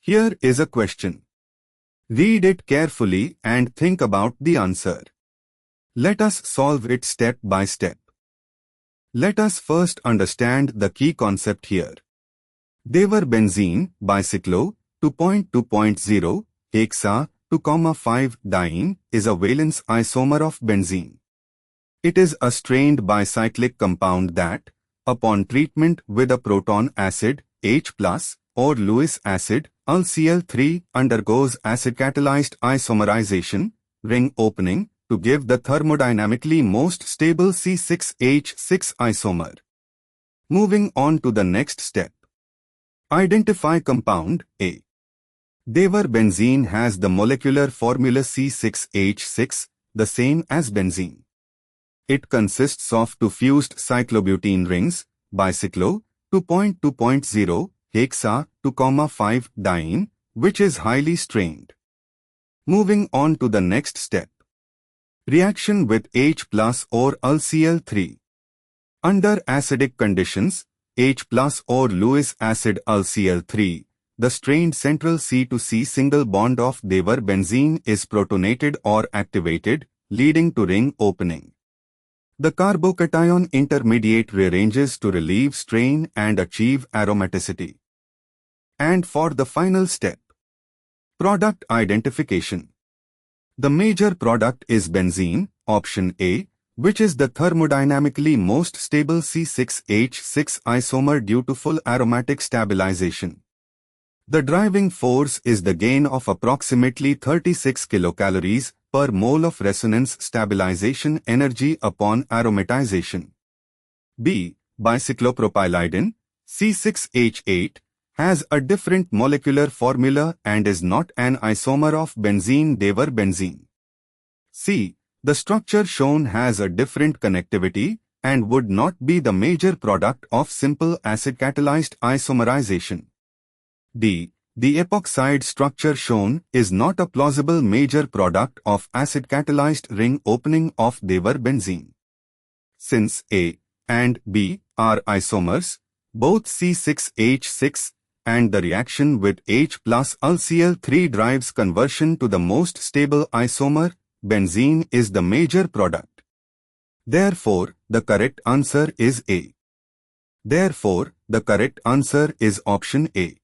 Here is a question. Read it carefully and think about the answer. Let us solve it step by step. Let us first understand the key concept here. Dewar benzene, bicyclo, 2.2.0, hexa-2, 5-diene is a valence isomer of benzene. It is a strained bicyclic compound that, upon treatment with a proton acid, H+, or Lewis acid, Al-Cl3, undergoes acid-catalyzed isomerization, ring opening, to give the thermodynamically most stable C6H6 isomer. Moving on to the next step. Identify compound A. Dewar benzene has the molecular formula C6H6, the same as benzene. It consists of two fused cyclobutene rings, bicyclo, 2.2.0, hexa-2, 5-diene, which is highly strained. Moving on to the next step. Reaction with H+ or Al-Cl3. Under acidic conditions, H+ or Lewis acid Al-Cl3, the strained central C to C single bond of Dewar benzene is protonated or activated, leading to ring opening. The carbocation intermediate rearranges to relieve strain and achieve aromaticity. And for the final step. Product identification. The major product is benzene, option A, which is the thermodynamically most stable C6H6 isomer due to full aromatic stabilization. The driving force is the gain of approximately 36 kilocalories per mole of resonance stabilization energy upon aromatization. B. Bicyclopropylidine, C6H8, has a different molecular formula and is not an isomer of benzene Dewar benzene. C. The structure shown has a different connectivity and would not be the major product of simple acid-catalyzed isomerization. D. The epoxide structure shown is not a plausible major product of acid-catalyzed ring opening of Dewar benzene. Since A and B are isomers, both C6H6 and the reaction with H+ Al-Cl3 drives conversion to the most stable isomer, benzene is the major product. Therefore, the correct answer is A. Therefore, the correct answer is option A.